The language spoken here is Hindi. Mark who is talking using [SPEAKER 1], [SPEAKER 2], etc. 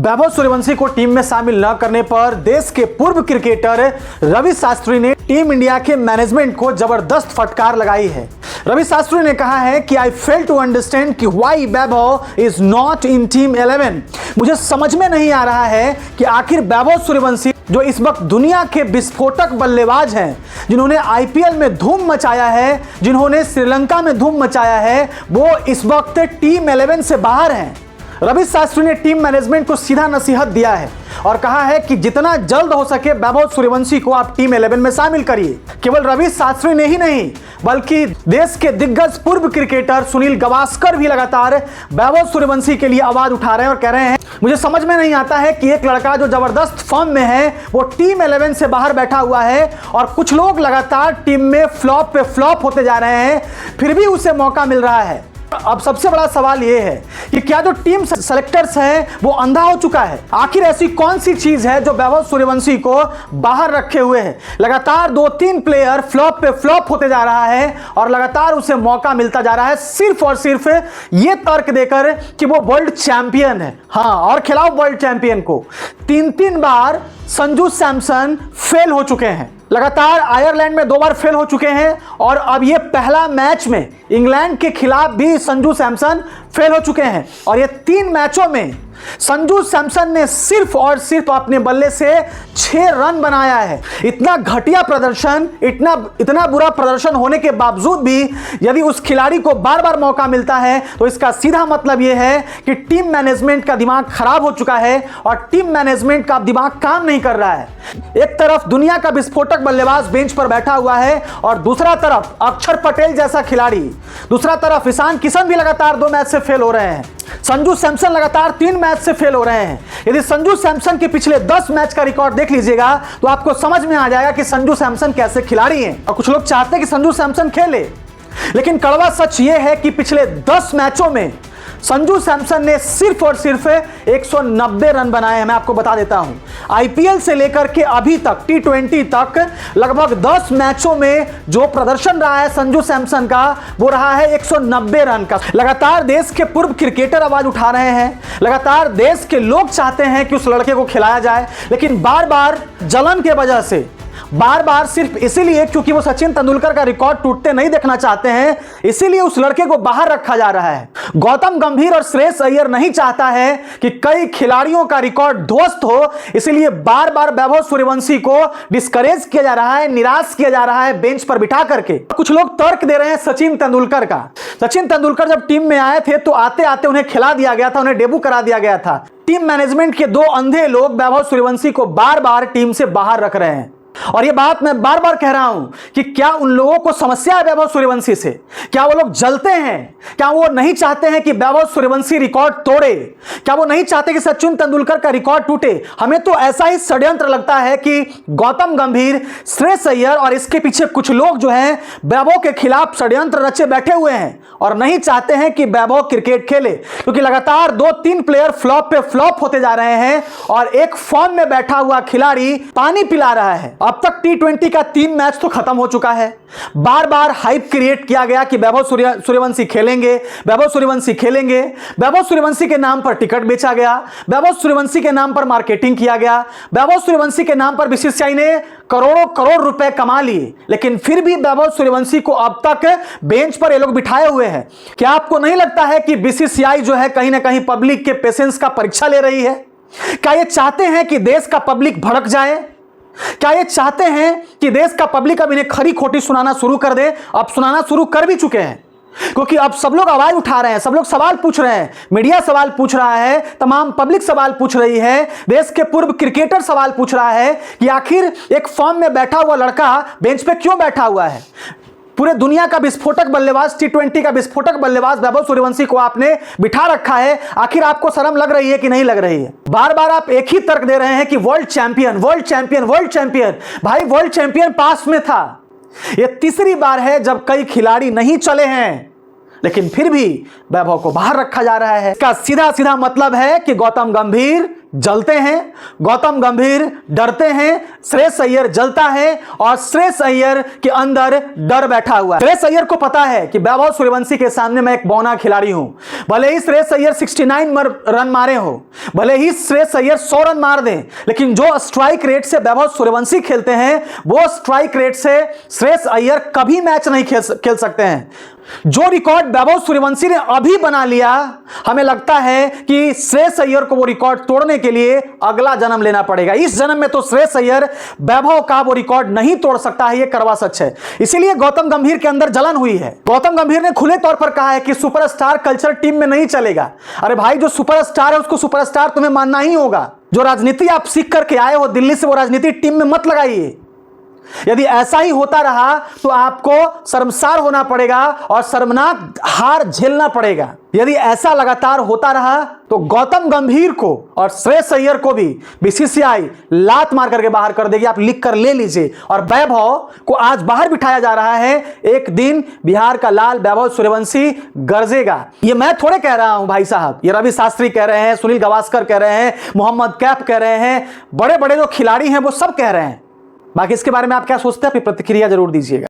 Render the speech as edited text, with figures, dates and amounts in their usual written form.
[SPEAKER 1] वैभव सूर्यवंशी को टीम में शामिल न करने पर देश के पूर्व क्रिकेटर रवि शास्त्री ने टीम इंडिया के मैनेजमेंट को जबरदस्त फटकार लगाई है। रवि शास्त्री ने कहा है कि आई फेल टू अंडरस्टैंड कि why Vaibhav is not in team 11। मुझे समझ में नहीं आ रहा है कि आखिर वैभव सूर्यवंशी जो इस वक्त दुनिया के विस्फोटक बल्लेबाज हैं, जिन्होंने आईपीएल में धूम मचाया है, जिन्होंने श्रीलंका में धूम मचाया है, वो इस वक्त टीम 11 से बाहर हैं। रवि शास्त्री ने टीम मैनेजमेंट को सीधा नसीहत दिया है और कहा है कि जितना जल्द हो सके वैभव सूर्यवंशी को आप टीम 11 में शामिल करिए। केवल रवि शास्त्री ने ही नहीं बल्कि देश के दिग्गज पूर्व क्रिकेटर सुनील गावस्कर भी लगातार वैभव सूर्यवंशी के लिए आवाज उठा रहे हैं और कह रहे हैं मुझे समझ में नहीं आता है कि एक लड़का जो जबरदस्त फॉर्म में है वो टीम 11 से बाहर बैठा हुआ है और कुछ लोग लगातार टीम में फ्लॉप पे फ्लॉप होते जा रहे हैं, फिर भी उसे मौका मिल रहा है। अब सबसे बड़ा सवाल यह है कि क्या जो टीम सेलेक्टर्स है वो अंधा हो चुका है? आखिर ऐसी कौन सी चीज है जो वैभव सूर्यवंशी को बाहर रखे हुए है? लगातार 2-3 प्लेयर फ्लॉप पे फ्लॉप होते जा रहा है और लगातार उसे मौका मिलता जा रहा है सिर्फ और सिर्फ ये तर्क देकर कि वो वर्ल्ड चैंपियन है। हाँ, और खिलाओ वर्ल्ड चैंपियन को। 3 बार संजू सैमसन फेल हो चुके हैं, लगातार आयरलैंड में 2 बार फेल हो चुके हैं और अब ये पहला मैच में इंग्लैंड के खिलाफ भी संजू सैमसन फेल हो चुके हैं और ये 3 मैचों में संजू सैमसन ने सिर्फ और सिर्फ अपने बल्ले से 6 रन बनाया है। इतना घटिया प्रदर्शन, इतना बुरा प्रदर्शन होने के बावजूद भी यदि उस खिलाड़ी को बार बार मौका मिलता है तो इसका सीधा मतलब यह है कि टीम मैनेजमेंट का दिमाग खराब हो चुका है और टीम मैनेजमेंट का दिमाग काम नहीं कर रहा है। एक तरफ दुनिया का विस्फोटक बल्लेबाज बेंच पर बैठा हुआ है और दूसरा तरफ अक्षर पटेल जैसा खिलाड़ी, दूसरा तरफ ईशान किशन भी लगातार 2 मैच से फेल हो रहे हैं। संजू सैमसन लगातार 3 मैच से फेल हो रहे हैं। यदि संजू सैमसन के पिछले 10 मैच का रिकॉर्ड देख लीजिएगा तो आपको समझ में आ जाएगा कि संजू सैमसन कैसे खिलाड़ी हैं। और कुछ लोग चाहते हैं कि संजू सैमसन खेले, लेकिन कड़वा सच यह है कि पिछले 10 मैचों में संजू सैमसन ने सिर्फ और सिर्फ 190 रन बनाए हैं। मैं आपको बता देता हूं, आईपीएल से लेकर के अभी तक T20 तक लगभग 10 मैचों में जो प्रदर्शन रहा है संजू सैमसन का वो रहा है 190 रन का। लगातार देश के पूर्व क्रिकेटर आवाज उठा रहे हैं, लगातार देश के लोग चाहते हैं कि उस लड़के को खिलाया जाए, लेकिन बार बार जलन के वजह से, बार बार सिर्फ इसीलिए क्योंकि वो सचिन तेंदुलकर का रिकॉर्ड टूटते नहीं देखना चाहते हैं, इसीलिए उस लड़के को बाहर रखा जा रहा है। गौतम गंभीर और श्रेयस अय्यर नहीं चाहता है कि कई खिलाड़ियों का रिकॉर्ड ध्वस्त हो, इसलिए बार बार वैभव सूर्यवंशी को डिस्करेज किया जा रहा है, निराश किया जा रहा है बेंच पर बिठा करके। कुछ लोग तर्क दे रहे हैं सचिन तेंदुलकर का। सचिन तेंदुलकर जब टीम में आए थे तो आते आते उन्हें खिला दिया गया था, उन्हें डेब्यू करा दिया गया था। टीम मैनेजमेंट के 2 अंधे लोग वैभव सूर्यवंशी को बार बार टीम से बाहर रख रहे हैं और यह बात मैं बार बार कह रहा हूं कि क्या उन लोगों को समस्या है वैभव सूर्यवंशी से? क्या वो लोग जलते हैं? क्या वो नहीं चाहते हैं कि वैभव सूर्यवंशी रिकॉर्ड तोड़े? क्या वो नहीं चाहते कि सचिन तेंदुलकर का रिकॉर्ड टूटे? हमें तो ऐसा ही षड्यंत्र लगता है कि गौतम गंभीर, श्रेयस अय्यर और इसके पीछे कुछ लोग जो हैं वैभव के खिलाफ षड्यंत्र रचे बैठे हुए हैं और नहीं चाहते हैं कि वैभव क्रिकेट खेले, क्योंकि लगातार 2-3 प्लेयर फ्लॉप पे फ्लॉप होते जा रहे हैं और एक फॉर्म में बैठा हुआ खिलाड़ी पानी पिला रहा है। अब तक T20 का 3 मैच तो खत्म हो चुका है। बार बार हाइप क्रिएट किया गया कि वैभव सूर्यवंशी खेलेंगे, वैभव सूर्यवंशी खेलेंगे। वैभव सूर्यवंशी के नाम पर टिकट बेचा गया, वैभव सूर्यवंशी के नाम पर मार्केटिंग किया गया, वैभव सूर्यवंशी के नाम पर बीसीसीआई ने करोड़ों करोड़ रुपए कमा लिए, लेकिन फिर भी वैभव सूर्यवंशी को अब तक बेंच पर ये लोग बिठाए हुए हैं। क्या आपको नहीं लगता है कि बीसीसीआई जो है कहीं ना कहीं पब्लिक के पेशेंस का परीक्षा ले रही है? क्या ये चाहते हैं कि देश का पब्लिक भड़क जाए? क्या ये चाहते हैं कि देश का पब्लिक अब इन्हें खरी खोटी सुनाना शुरू कर दे? अब सुनाना शुरू कर भी चुके हैं, क्योंकि अब सब लोग आवाज उठा रहे हैं, सब लोग सवाल पूछ रहे हैं। मीडिया सवाल पूछ रहा है, तमाम पब्लिक सवाल पूछ रही है, देश के पूर्व क्रिकेटर सवाल पूछ रहा है कि आखिर एक फॉर्म में बैठा हुआ लड़का बेंच पे क्यों बैठा हुआ है? पूरे दुनिया का विस्फोटक बल्लेबाज, T20 का विस्फोटक बल्लेबाज वैभव सूर्यवंशी को आपने बिठा रखा है। आखिर आपको शर्म लग रही है कि नहीं लग रही है? बार बार आप एक ही तर्क दे रहे हैं कि world champion, world champion, world champion. भाई, वर्ल्ड चैंपियन पास में था। यह 3री बार है जब कई खिलाड़ी नहीं चले हैं, लेकिन फिर भी वैभव को बाहर रखा जा रहा है। इसका सीधा सीधा मतलब है कि गौतम गंभीर, जलते हैं, गौतम गंभीर डरते हैं, श्रेयस अय्यर जलता है और श्रेयस अय्यर के अंदर डर बैठा हुआ है। श्रेयस अय्यर को पता है कि वैभव सूर्यवंशी के सामने मैं एक बौना खिलाड़ी हूं। भले ही श्रेयस अय्यर 69 रन मारे हो, भले ही श्रेयस अय्यर 100 रन मार दें, लेकिन जो स्ट्राइक रेट से वैभव सूर्यवंशी खेलते हैं वो स्ट्राइक रेट से श्रेयस अय्यर कभी मैच नहीं खेल सकते हैं। जो रिकॉर्ड वैभव सूर्यवंशी ने अभी बना लिया, हमें लगता है कि श्रेयस अय्यर को वो रिकॉर्ड तोड़ने के लिए अगला जन्म लेना पड़ेगा। इस जन्म में तो श्रेयस अय्यर वैभव का वो रिकॉर्ड नहीं तोड़ सकता है, ये कड़वा सच है। इसीलिए गौतम गंभीर के अंदर जलन हुई है। गौतम गंभीर ने खुले तौर पर कहा है कि सुपरस्टार कल्चर टीम में नहीं चलेगा। अरे भाई, जो सुपरस्टार है उसको सुपरस्टार तुम्हें मानना ही होगा। जो राजनीति आप सीख करके आए हो दिल्ली से, वो राजनीति टीम में मत लगाइए। यदि ऐसा ही होता रहा तो आपको शर्मसार होना पड़ेगा और शर्मनाक हार झेलना पड़ेगा। यदि ऐसा लगातार होता रहा तो गौतम गंभीर को और श्रेयस अय्यर को भी बीसीसीआई लात मार करके बाहर कर देगी। आप लिख कर ले लीजिए। और वैभव को आज बाहर बिठाया जा रहा है। एक दिन बिहार का लाल वैभव सूर्यवंशी गरजेगा। ये मैं थोड़े कह रहा हूं भाई साहब, ये रवि शास्त्री कह रहे हैं, सुनील गावस्कर कह रहे हैं, मोहम्मद कैफ कह रहे हैं, बड़े बड़े जो खिलाड़ी हैं वो सब कह रहे हैं। बाकी इसके बारे में आप क्या सोचते हैं, अपनी प्रतिक्रिया जरूर दीजिएगा।